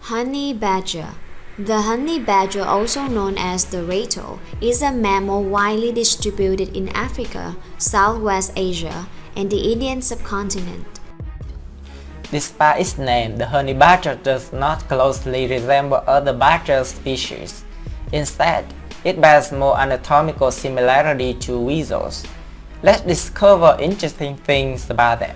Honey badger. The honey badger, also known as the rattle, is a mammal widely distributed in Africa, Southwest Asia, and the Indian subcontinent. Despite its name, the honey badger does not closely resemble other badger species. Instead, it bears more anatomical similarity to weasels. Let's discover interesting things about them.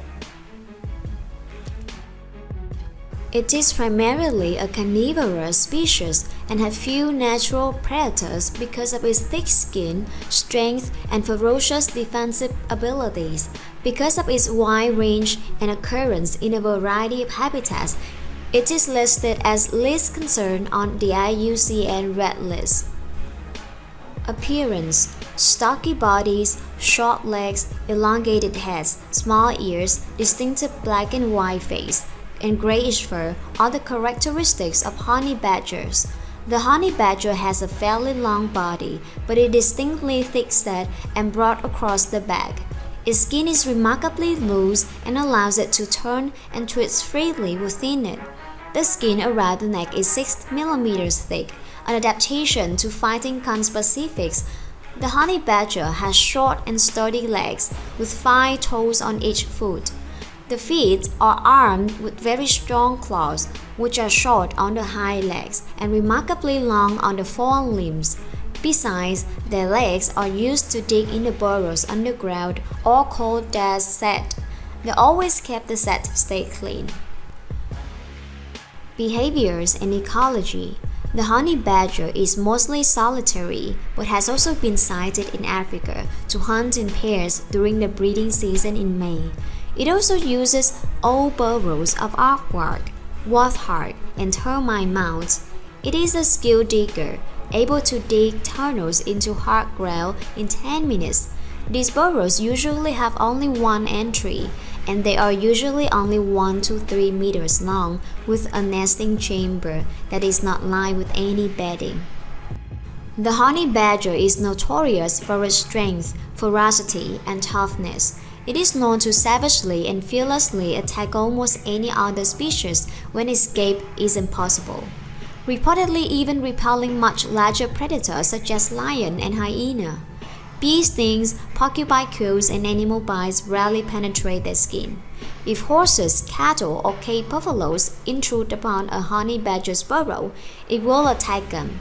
It is primarily a carnivorous species and has few natural predators because of its thick skin, strength, and ferocious defensive abilities. Because of its wide range and occurrence in a variety of habitats, it is listed as least concern on the IUCN Red List. Appearance: stocky bodies, short legs, elongated heads, small ears, distinctive black and white face, and grayish fur are the characteristics of honey badgers. The honey badger has a fairly long body, but it is distinctly thick-set and broad across the back. Its skin is remarkably loose and allows it to turn and twist freely within it. The skin around the neck is 6 mm thick, an adaptation to fighting conspecifics. The honey badger has short and sturdy legs with 5 toes on each foot. The feet are armed with very strong claws, which are short on the hind legs and remarkably long on the forelimbs. Besides, their legs are used to dig in the burrows underground or called their set. They always keep the set stay clean. Behaviors and ecology. The honey badger is mostly solitary, but has also been sighted in Africa to hunt in pairs during the breeding season in May. It also uses old burrows of aardvark, warthog, and termite mounds. It is a skilled digger, able to dig tunnels into hard ground in 10 minutes. These burrows usually have only one entry, and they are usually only 1 to 3 meters long, with a nesting chamber that is not lined with any bedding. The honey badger is notorious for its strength, ferocity, and toughness. It is known to savagely and fearlessly attack almost any other species when escape is impossible, reportedly even repelling much larger predators such as lion and hyena. Bee stings, porcupine quills, and animal bites rarely penetrate their skin. If horses, cattle, or Cape buffaloes intrude upon a honey badger's burrow, it will attack them.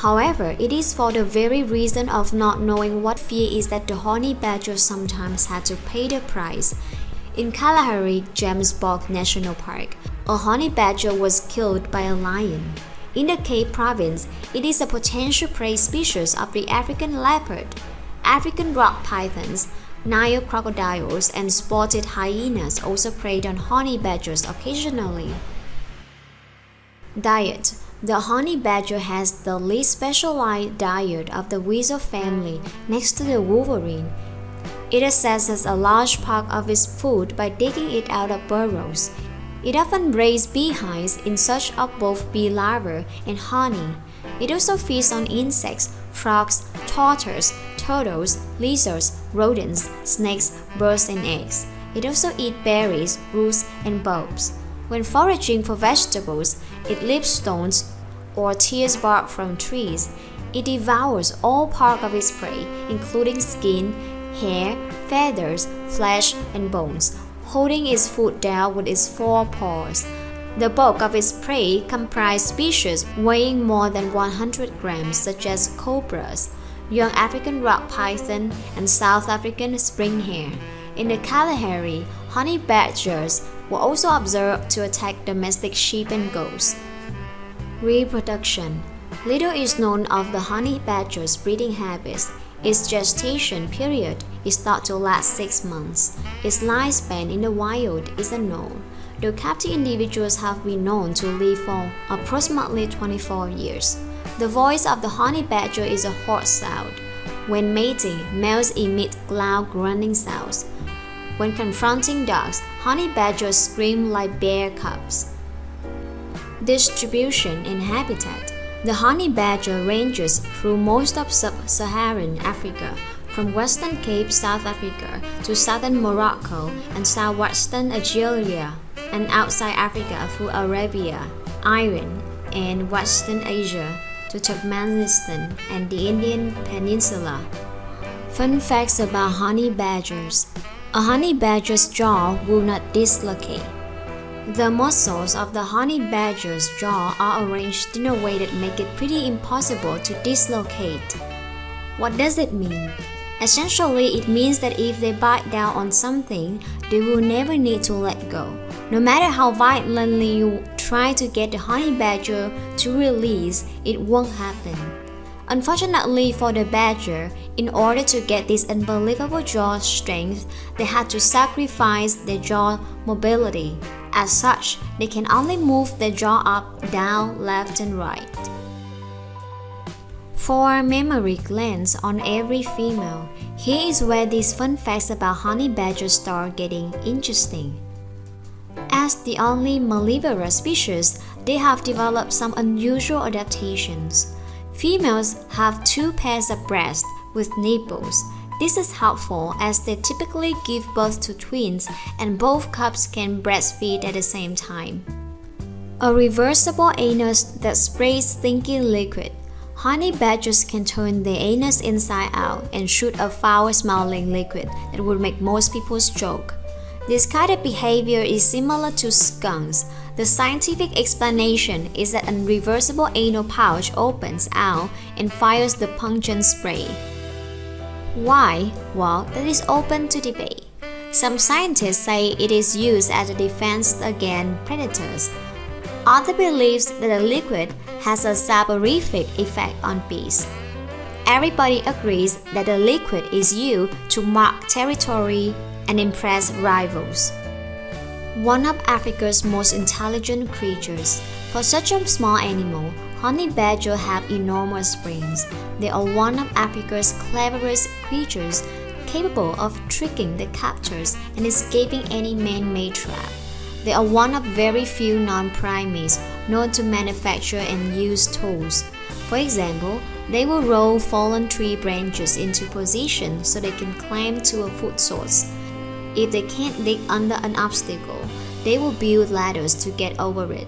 However, it is for the very reason of not knowing what fear is that the honey badger sometimes had to pay the price. In Kalahari James Bog National Park, a honey badger was killed by a lion. In the Cape Province, it is a potential prey species of the African leopard. African rock pythons, Nile crocodiles, and spotted hyenas also preyed on honey badgers occasionally. Diet. The honey badger has the least specialized diet of the weasel family next to the wolverine. It accesses a large part of its food by digging it out of burrows. It often raises beehives in search of both bee larvae and honey. It also feeds on insects, frogs, tortoises, turtles, lizards, rodents, snakes, birds, and eggs. It also eats berries, roots, and bulbs. When foraging for vegetables, it leaves stones or tears bark from trees. It devours all parts of its prey, including skin, hair, feathers, flesh, and bones, holding its food down with its 4 paws. The bulk of its prey comprises species weighing more than 100 grams, such as cobras, young African rock python, and South African spring hare. In the Kalahari, honey badgers were also observed to attack domestic sheep and goats. Reproduction. Little is known of the honey badger's breeding habits. Its gestation period is thought to last 6 months. Its lifespan in the wild is unknown, though captive individuals have been known to live for approximately 24 years. The voice of the honey badger is a hoarse sound. When mating, males emit loud grunting sounds. When confronting dogs, honey badgers scream like bear cubs. Distribution and habitat. The honey badger ranges through most of sub-Saharan Africa, from Western Cape, South Africa, to southern Morocco and southwestern Algeria, and outside Africa through Arabia. Iran, and Western Asia to Turkmenistan and the Indian Peninsula. Fun facts about honey badgers. A honey badger's jaw will not dislocate. The muscles of the honey badger's jaw are arranged in a way that make it pretty impossible to dislocate. What does it mean? Essentially, it means that if they bite down on something, they will never need to let go. No matter how violently you try to get the honey badger to release, it won't happen. Unfortunately for the badger, in order to get this unbelievable jaw strength, they had to sacrifice their jaw mobility. As such, they can only move their jaw up, down, left, and right. 4 mammary glands on every female. Here is where these fun facts about honey badgers start getting interesting. As the only mallivorous species, they have developed some unusual adaptations. Females have 2 pairs of breasts with nipples. This is helpful as they typically give birth to twins and both cubs can breastfeed at the same time. A reversible anus that sprays stinky liquid. Honey badgers can turn their anus inside out and shoot a foul-smelling liquid that would make most people choke. This kind of behavior is similar to skunks. The scientific explanation is that a reversible anal pouch opens out and fires the pungent spray. Why? Well, that is open to debate. Some scientists say it is used as a defense against predators. Others believe that the liquid has a soporific effect on bees. Everybody agrees that the liquid is used to mark territory and impress rivals. One of Africa's most intelligent creatures. For such a small animal, honey badgers have enormous brains. They are one of Africa's cleverest creatures, capable of tricking the captors and escaping any man-made trap. They are one of very few non-primates known to manufacture and use tools. For example, they will roll fallen tree branches into position so they can climb to a food source. If they can't dig under an obstacle, they will build ladders to get over it.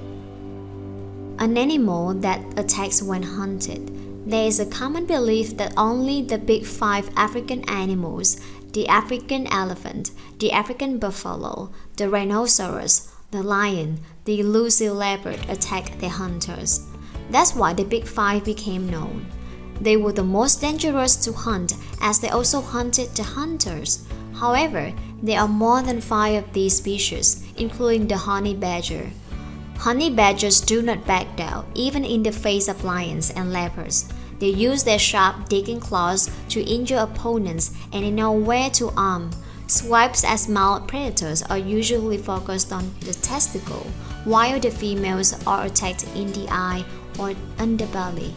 An animal that attacks when hunted. There is a common belief that only the big 5 African animals, the African elephant, the African buffalo, the rhinoceros, the lion, the elusive leopard attack their hunters. That's why the big 5 became known. They were the most dangerous to hunt as they also hunted the hunters. However, there are more than 5 of these species, including the honey badger. Honey badgers do not back down, even in the face of lions and leopards. They use their sharp digging claws to injure opponents and they know where to arm. Swipes as male predators are usually focused on the testicle, while the females are attacked in the eye or underbelly.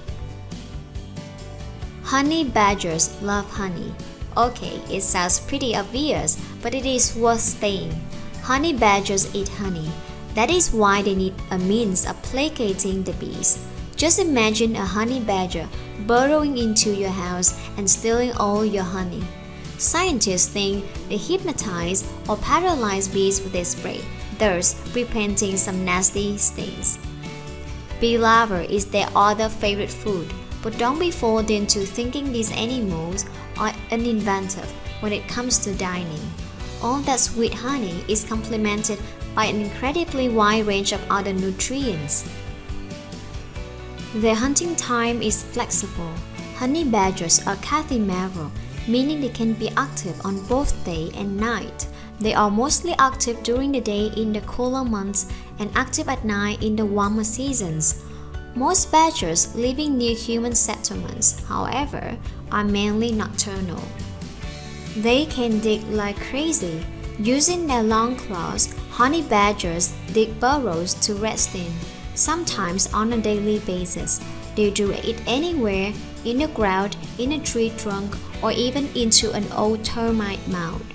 Honey badgers love honey. Okay, it sounds pretty obvious, but it is worth saying. Honey badgers eat honey. That is why they need a means of placating the bees. Just imagine a honey badger burrowing into your house and stealing all your honey. Scientists think they hypnotize or paralyze bees with their spray, thus preventing some nasty stings. Bee larvae is their other favorite food, but don't be fooled into thinking these animals are uninventive when it comes to dining. All that sweet honey is complemented by an incredibly wide range of other nutrients. Their hunting time is flexible. Honey badgers are cathemaral, meaning they can be active on both day and night. They are mostly active during the day in the cooler months and active at night in the warmer seasons. Most badgers living near human settlements, however, are mainly nocturnal. They can dig like crazy. Using their long claws, honey badgers dig burrows to rest in. Sometimes on a daily basis, they do it anywhere, in the ground, in a tree trunk, or even into an old termite mound.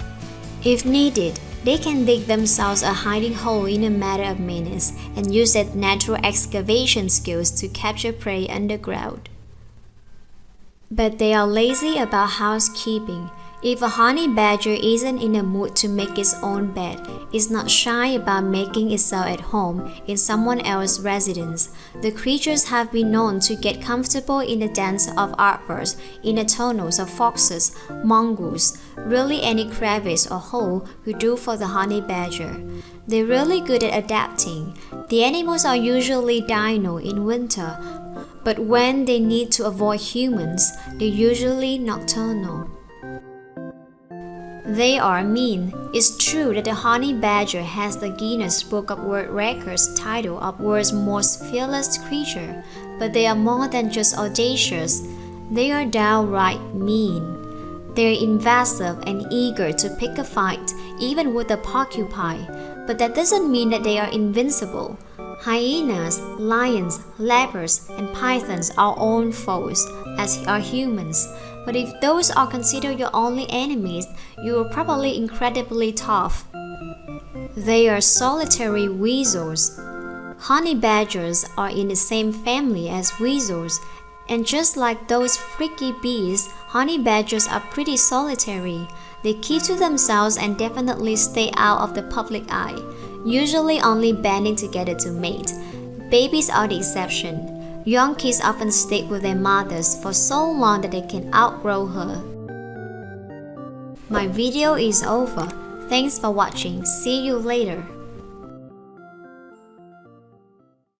If needed, they can dig themselves a hiding hole in a matter of minutes and use their natural excavation skills to capture prey underground. But they are lazy about housekeeping. If a honey badger isn't in a mood to make its own bed, it's not shy about making itself at home in someone else's residence. The creatures have been known to get comfortable in the dens of aardvarks, in the tunnels of foxes, mongoose, really any crevice or hole will do for the honey badger. They're really good at adapting. The animals are usually diurnal in winter, but when they need to avoid humans, they're usually nocturnal. They are mean. It's true that the honey badger has the Guinness Book of World Records title of world's most fearless creature, but they are more than just audacious. They are downright mean. They're invasive and eager to pick a fight, even with a porcupine, but that doesn't mean that they are invincible. Hyenas, lions, leopards, and pythons are all foes, as are humans. But if those are considered your only enemies, you are probably incredibly tough. They are solitary weasels. Honey badgers are in the same family as weasels, and just like those freaky bees, honey badgers are pretty solitary. They keep to themselves and definitely stay out of the public eye, usually only banding together to mate. Babies are the exception. Young kids often stick with their mothers for so long that they can outgrow her. My video is over. Thanks for watching. See you later.